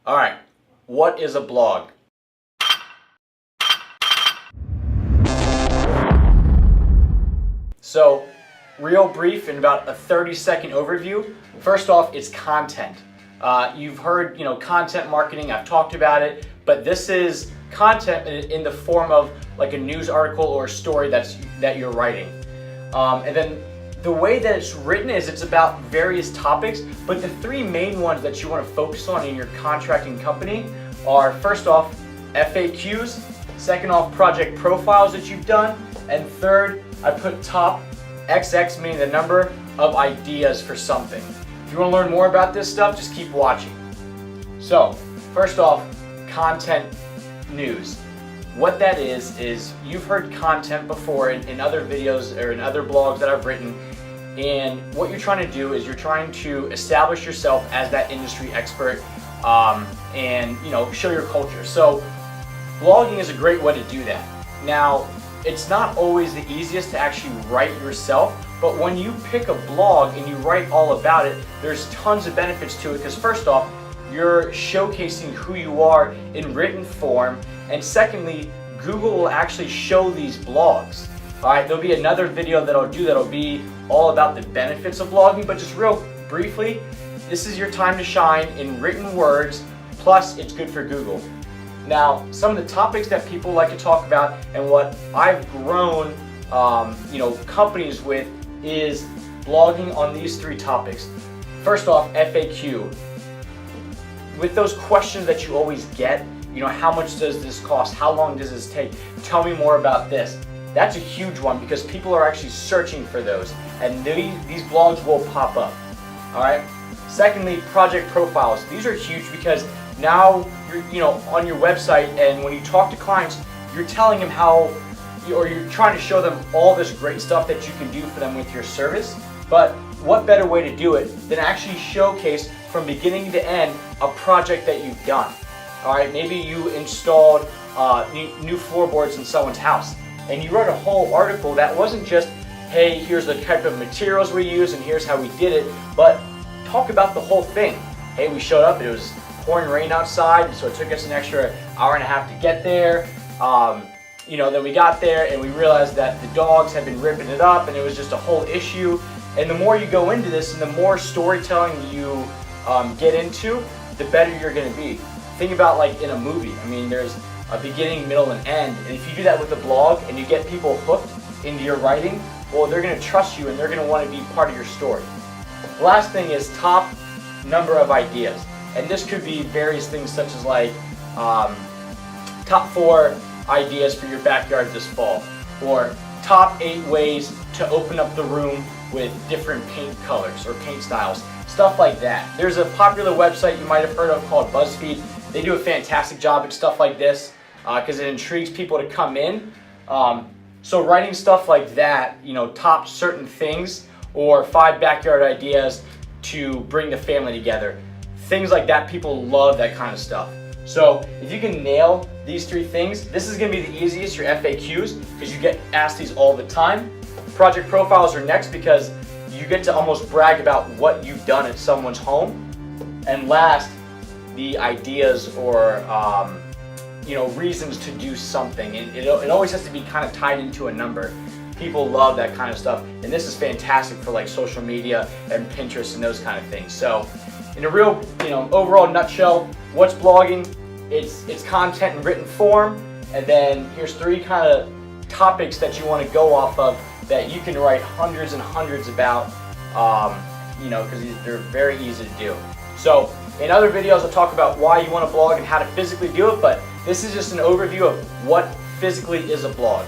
All right, what is a blog? So, real brief in about a 30-second overview. First off, it's content. You've heard, content marketing. I've talked about it, but this is content in the form of like a news article or a story that you're writing. And then the way that it's written is it's about various topics, but the three main ones that you want to focus on in your contracting company are, first off, FAQs, second off, project profiles that you've done, and third, I put top XX, meaning the number of ideas for something. If you want to learn more about this stuff, just keep watching. So, first off, content news. What that is you've heard content before in other videos or in other blogs that I've written, and what you're trying to do is you're trying to establish yourself as that industry expert and show your culture. So blogging is a great way to do that. Now, it's not always the easiest to actually write yourself, but when you pick a blog and you write all about it, there's tons of benefits to it, because first off, you're showcasing who you are in written form, and secondly, Google will actually show these blogs. Alright, there'll be another video that I'll do that'll be all about the benefits of blogging, but just real briefly, this is your time to shine in written words, plus it's good for Google. Now, some of the topics that people like to talk about and what I've grown companies with is blogging on these three topics. First off, FAQ. With those questions that you always get, how much does this cost? How long does this take? Tell me more about this. That's a huge one because people are actually searching for those, and these blogs will pop up. All right. Secondly, project profiles. These are huge because now you're on your website, and when you talk to clients, you're telling them you're trying to show them all this great stuff that you can do for them with your service. But what better way to do it than actually showcase from beginning to end a project that you've done? All right, maybe you installed new floorboards in someone's house, and you wrote a whole article that wasn't just, hey, here's the type of materials we use and here's how we did it, but talk about the whole thing. Hey, we showed up, it was pouring rain outside, so it took us an extra hour and a half to get there. Then we got there and we realized that the dogs had been ripping it up and it was just a whole issue. And the more you go into this and the more storytelling you get into, the better you're going to be. Think about like in a movie. I mean, there's a beginning, middle, and end. And if you do that with a blog and you get people hooked into your writing, well, they're going to trust you and they're going to want to be part of your story. The last thing is top number of ideas. And this could be various things such as like top 4 ideas for your backyard this fall, or top 8 ways to open up the room with different paint colors or paint styles, stuff like that. There's a popular website you might have heard of called BuzzFeed. They do a fantastic job at stuff like this because it intrigues people to come in. So writing stuff like that, top certain things, or 5 backyard ideas to bring the family together. Things like that, people love that kind of stuff. So if you can nail these 3 things, this is going to be the easiest, your FAQs, because you get asked these all the time. Project profiles are next because you get to almost brag about what you've done at someone's home. And last, the ideas or reasons to do something. And it always has to be kind of tied into a number. People love that kind of stuff, and this is fantastic for like social media and Pinterest and those kind of things. So in a real overall nutshell, what's blogging? It's content in written form, and then here's 3 kind of topics that you want to go off of that you can write hundreds and hundreds about, because they're very easy to do. So in other videos, I'll talk about why you want to blog and how to physically do it, but this is just an overview of what physically is a blog.